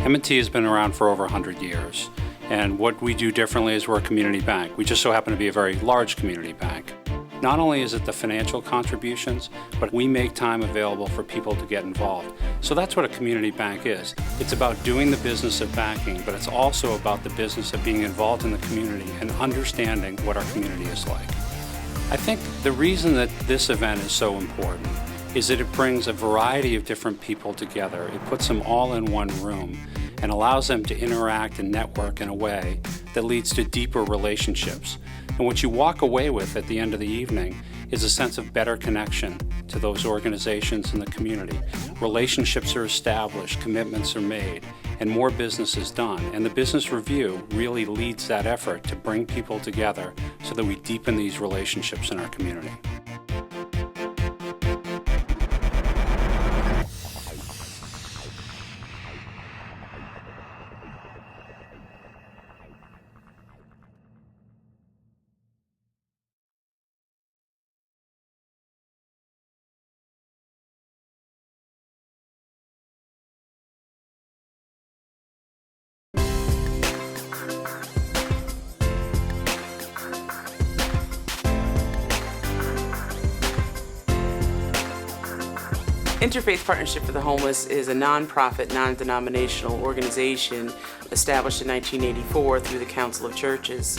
M&T has been around for over 100 years, and what we do differently is we're a community bank. We just so happen to be a very large community bank. Not only is it the financial contributions, but we make time available for people to get involved. So that's what a community bank is. It's about doing the business of banking, but it's also about the business of being involved in the community and understanding what our community is like. I think the reason that this event is so important is that it brings a variety of different people together. It puts them all in one room and allows them to interact and network in a way that leads to deeper relationships. And what you walk away with at the end of the evening is a sense of better connection to those organizations in the community. Relationships are established, commitments are made, and more business is done. And the Business Review really leads that effort to bring people together so that we deepen these relationships in our community. Interfaith Partnership for the Homeless is a nonprofit, non-denominational organization established in 1984 through the Council of Churches.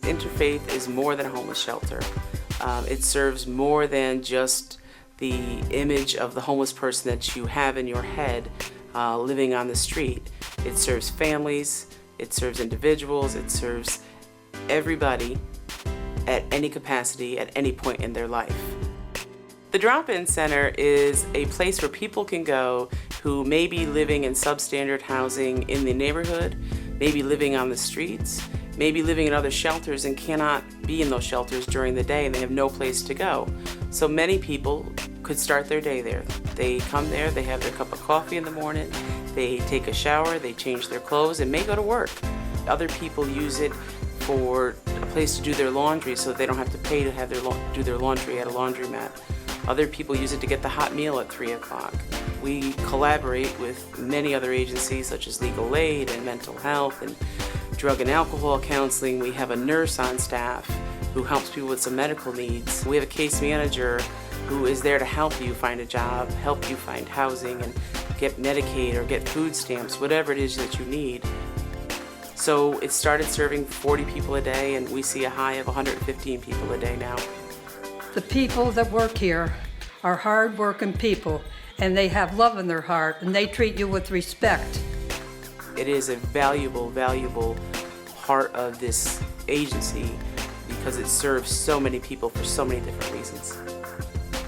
Interfaith is more than a homeless shelter. It serves more than just the image of the homeless person that you have in your head living on the street. It serves families, it serves individuals, it serves everybody at any capacity at any point in their life. The Drop-In Center is a place where people can go who may be living in substandard housing in the neighborhood, maybe living on the streets, maybe living in other shelters and cannot be in those shelters during the day and they have no place to go. So many people could start their day there. They come there, they have their cup of coffee in the morning, they take a shower, they change their clothes and may go to work. Other people use it for a place to do their laundry so they don't have to pay to have do their laundry at a laundromat. Other people use it to get the hot meal at 3 o'clock. We collaborate with many other agencies such as legal aid and mental health and drug and alcohol counseling. We have a nurse on staff who helps people with some medical needs. We have a case manager who is there to help you find a job, help you find housing, and get Medicaid or get food stamps, whatever it is that you need. So it started serving 40 people a day, and we see a high of 115 people a day now. The people that work here are hard-working people, and they have love in their heart, and they treat you with respect. It is a valuable, valuable part of this agency because it serves so many people for so many different reasons.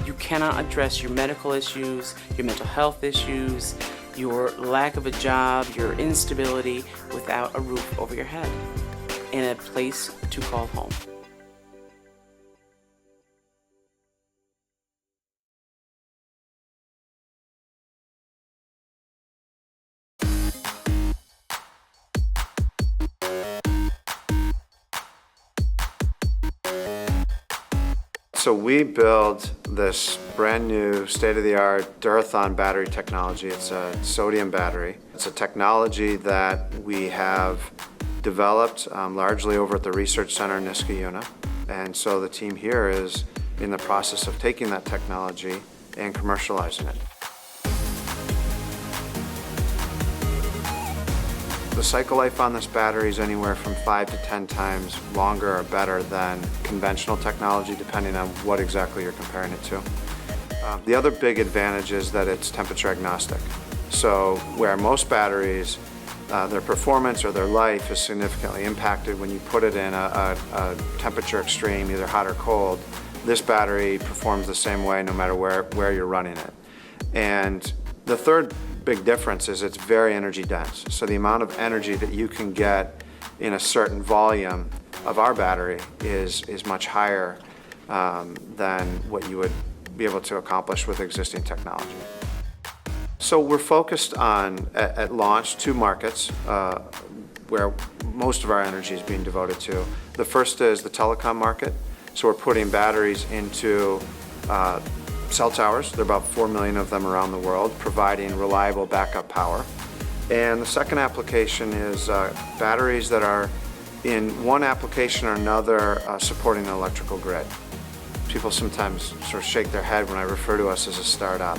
You cannot address your medical issues, your mental health issues, your lack of a job, your instability without a roof over your head and a place to call home. So we build this brand new state-of-the-art Durathon battery technology. It's a sodium battery. It's a technology that we have developed largely over at the Research Center in Niskayuna. And so the team here is in the process of taking that technology and commercializing it. The cycle life on this battery is anywhere from 5 to 10 times longer or better than conventional technology, depending on what exactly you're comparing it to. The other big advantage is that it's temperature agnostic. So where most batteries, their performance or their life is significantly impacted when you put it in a temperature extreme, either hot or cold, this battery performs the same way no matter where you're running it. And the third big difference is it's very energy dense. So the amount of energy that you can get in a certain volume of our battery is much higher than what you would be able to accomplish with existing technology. So we're focused on, at launch, 2 markets where most of our energy is being devoted to. The first is the telecom market. So we're putting batteries into cell towers. There are about 4 million of them around the world, providing reliable backup power. And the second application is batteries that are in one application or another supporting the electrical grid. People sometimes sort of shake their head when I refer to us as a startup.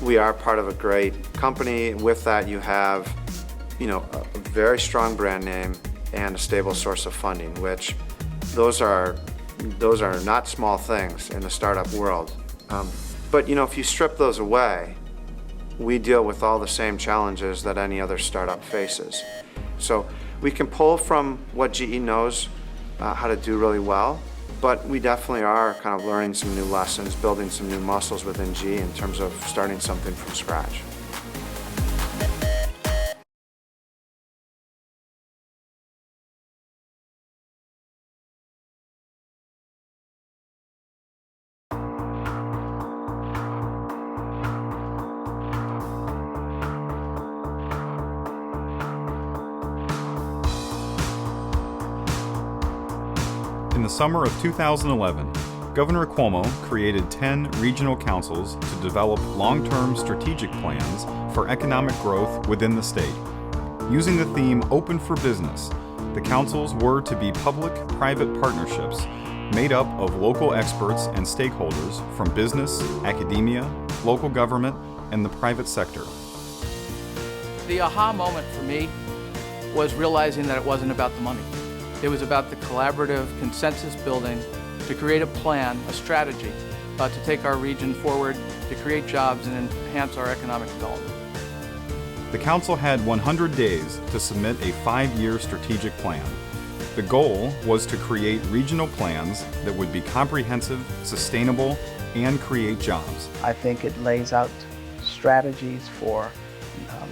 We are part of a great company. With that, you have, a very strong brand name and a stable source of funding, which those are not small things in the startup world. But if you strip those away, we deal with all the same challenges that any other startup faces. So we can pull from what GE knows how to do really well, but we definitely are kind of learning some new lessons, building some new muscles within GE in terms of starting something from scratch. In the summer of 2011, Governor Cuomo created 10 regional councils to develop long-term strategic plans for economic growth within the state. Using the theme Open for Business, the councils were to be public-private partnerships made up of local experts and stakeholders from business, academia, local government, and the private sector. The aha moment for me was realizing that it wasn't about the money. It was about the collaborative consensus building to create a plan, a strategy to take our region forward, to create jobs and enhance our economic development. The council had 100 days to submit a 5-year strategic plan. The goal was to create regional plans that would be comprehensive, sustainable, and create jobs. I think it lays out strategies for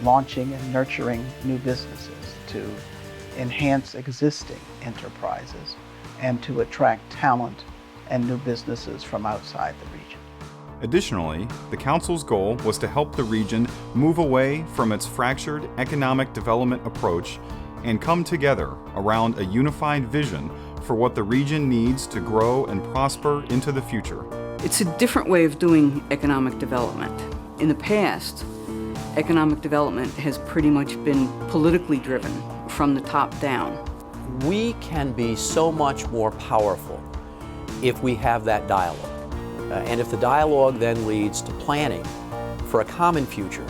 launching and nurturing new businesses, to enhance existing enterprises, and to attract talent and new businesses from outside the region. Additionally, the council's goal was to help the region move away from its fractured economic development approach and come together around a unified vision for what the region needs to grow and prosper into the future. It's a different way of doing economic development. In the past, economic development has pretty much been politically driven from the top down. We can be so much more powerful if we have that dialogue. And if the dialogue then leads to planning for a common future,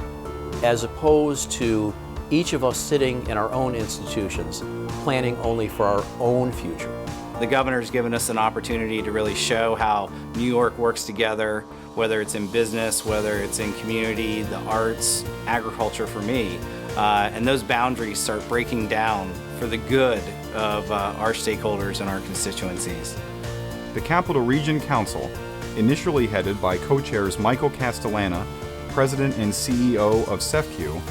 as opposed to each of us sitting in our own institutions, planning only for our own future. The governor's given us an opportunity to really show how New York works together, whether it's in business, whether it's in community, the arts, agriculture for me. And those boundaries start breaking down for the good of our stakeholders and our constituencies. The Capital Region Council, initially headed by co-chairs Michael Castellana, President and CEO of CEFCU,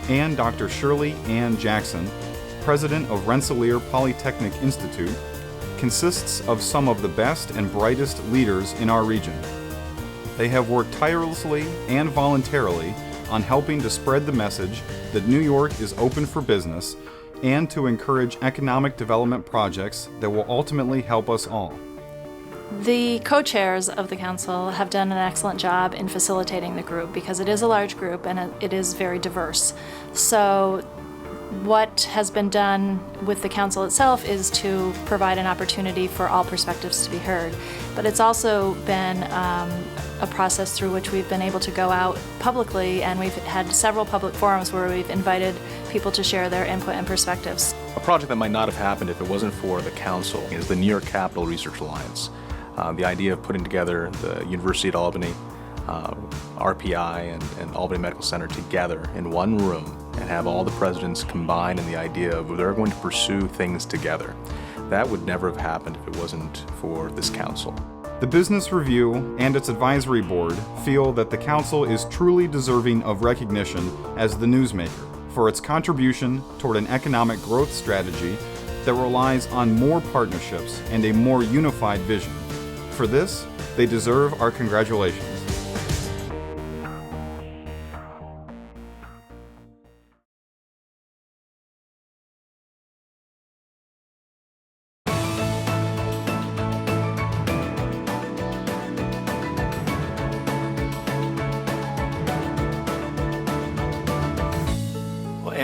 and Dr. Shirley Ann Jackson, President of Rensselaer Polytechnic Institute, consists of some of the best and brightest leaders in our region. They have worked tirelessly and voluntarily on helping to spread the message that New York is open for business and to encourage economic development projects that will ultimately help us all. The co-chairs of the council have done an excellent job in facilitating the group because it is a large group and it is very diverse. So what has been done with the council itself is to provide an opportunity for all perspectives to be heard. But it's also been a process through which we've been able to go out publicly, and we've had several public forums where we've invited people to share their input and perspectives. A project that might not have happened if it wasn't for the council is the New York Capital Research Alliance. The idea of putting together the University at Albany, RPI, and Albany Medical Center together in one room and have all the presidents combine in the idea of they're going to pursue things together. That would never have happened if it wasn't for this council. The Business Review and its advisory board feel that the council is truly deserving of recognition as the newsmaker for its contribution toward an economic growth strategy that relies on more partnerships and a more unified vision. For this, they deserve our congratulations.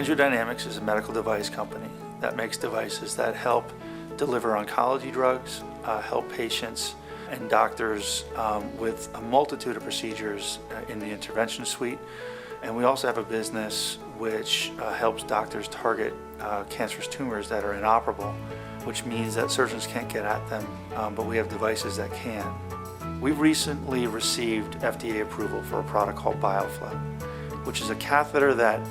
AngioDynamics is a medical device company that makes devices that help deliver oncology drugs, help patients and doctors with a multitude of procedures in the intervention suite. And we also have a business which helps doctors target cancerous tumors that are inoperable, which means that surgeons can't get at them, but we have devices that can. We've recently received FDA approval for a product called BioFlow, which is a catheter that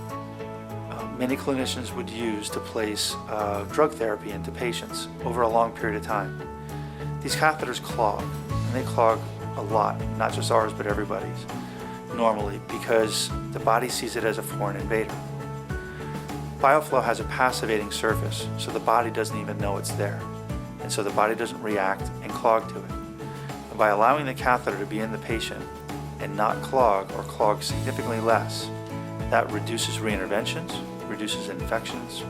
many clinicians would use to place drug therapy into patients over a long period of time. These catheters clog, and they clog a lot, not just ours, but everybody's, normally, because the body sees it as a foreign invader. BioFlow has a passivating surface, so the body doesn't even know it's there, and so the body doesn't react and clog to it. And by allowing the catheter to be in the patient and not clog or clog significantly less, that reduces reinterventions, reduces infections,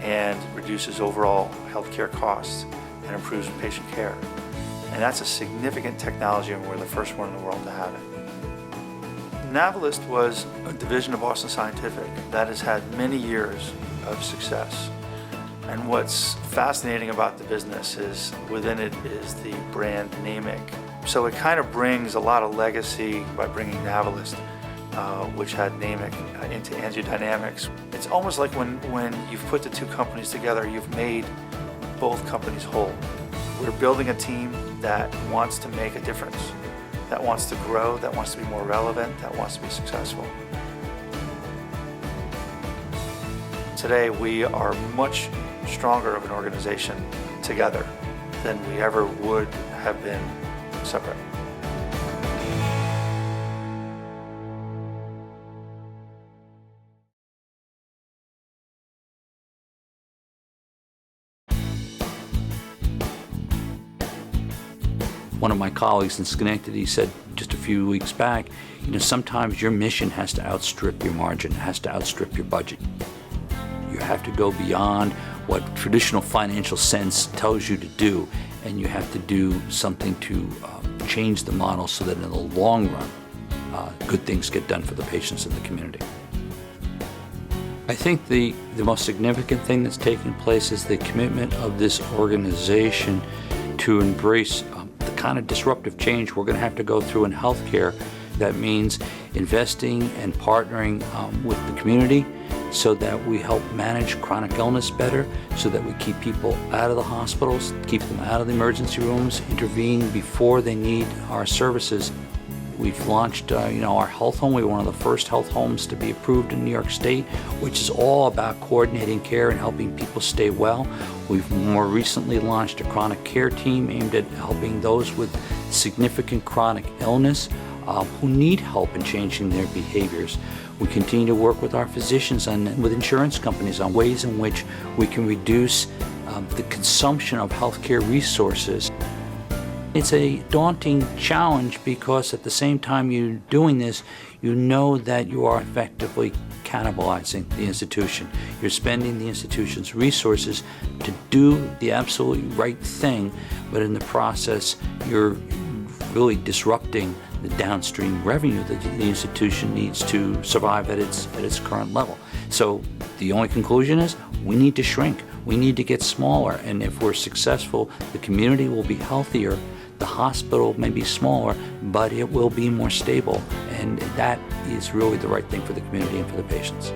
and reduces overall healthcare costs and improves patient care. And that's a significant technology, and we're the first one in the world to have it. Navalist was a division of Boston Scientific that has had many years of success. And what's fascinating about the business is within it is the brand NAMIC. So it kind of brings a lot of legacy by bringing Navalist, which had NAMIC, into AngioDynamics. It's almost like when you've put the two companies together, you've made both companies whole. We're building a team that wants to make a difference, that wants to grow, that wants to be more relevant, that wants to be successful. Today, we are much stronger of an organization together than we ever would have been separate. One of my colleagues in Schenectady said just a few weeks back, sometimes your mission has to outstrip your margin, has to outstrip your budget. You have to go beyond what traditional financial sense tells you to do, and you have to do something to change the model so that in the long run, good things get done for the patients in the community. I think the most significant thing that's taking place is the commitment of this organization to embrace the kind of disruptive change we're going to have to go through in healthcare. That means investing and partnering with the community so that we help manage chronic illness better, so that we keep people out of the hospitals, keep them out of the emergency rooms, intervene before they need our services. We've launched our health home. We were one of the first health homes to be approved in New York State, which is all about coordinating care and helping people stay well. We've more recently launched a chronic care team aimed at helping those with significant chronic illness who need help in changing their behaviors. We continue to work with our physicians and with insurance companies on ways in which we can reduce the consumption of healthcare resources. It's a daunting challenge because at the same time you're doing this, you know that you are effectively cannibalizing the institution. You're spending the institution's resources to do the absolutely right thing, but in the process, you're really disrupting the downstream revenue that the institution needs to survive at its current level. So the only conclusion is we need to shrink. We need to get smaller, and if we're successful, the community will be healthier. The hospital may be smaller, but it will be more stable, and that is really the right thing for the community and for the patients.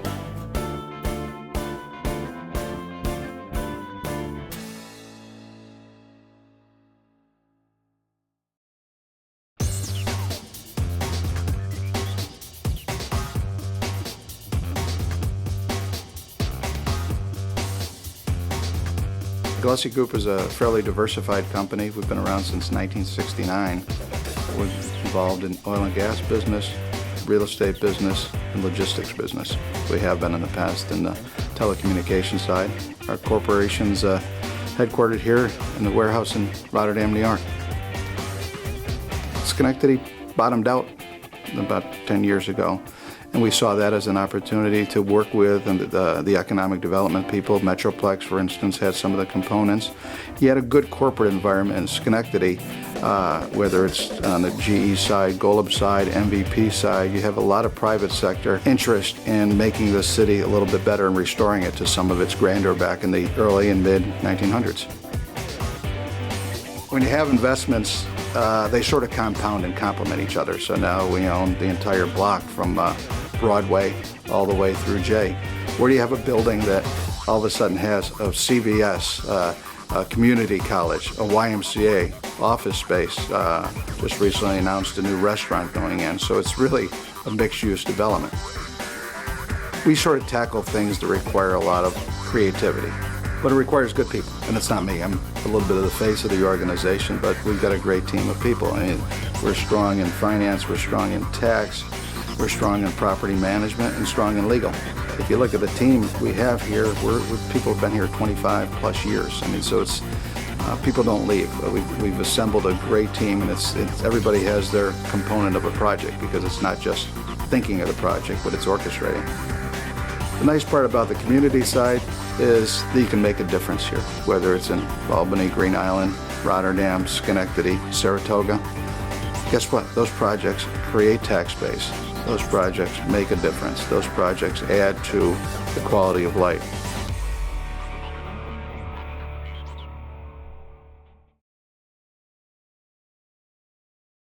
Gillespie Group is a fairly diversified company. We've been around since 1969. We're involved in oil and gas business, real estate business, and logistics business. We have been in the past in the telecommunications side. Our corporation's headquartered here in the warehouse in Rotterdam, New York. Schenectady bottomed out about 10 years ago, And we saw that as an opportunity to work with and the economic development people. Metroplex, for instance, had some of the components. You had a good corporate environment in Schenectady, whether it's on the GE side, Golub side, MVP side. You have a lot of private sector interest in making the city a little bit better and restoring it to some of its grandeur back in the early and mid 1900s. When you have investments, they sort of compound and complement each other. So now we own the entire block from Broadway all the way through J. Where do you have a building that all of a sudden has a CVS, a community college, a YMCA, office space, just recently announced a new restaurant going in. So it's really a mixed-use development. We sort of tackle things that require a lot of creativity, but it requires good people. And it's not me. I'm a little bit of the face of the organization, but we've got a great team of people. I mean, we're strong in finance, we're strong in tax, we're strong in property management, and strong in legal. If you look at the team we have here, people have been here 25 plus years. I mean, so it's people don't leave. We've assembled a great team, and it's everybody has their component of a project, because it's not just thinking of the project, but it's orchestrating. The nice part about the community side is that you can make a difference here, whether it's in Albany, Green Island, Rotterdam, Schenectady, Saratoga. Guess what? Those projects create tax base. Those projects make a difference. Those projects add to the quality of life.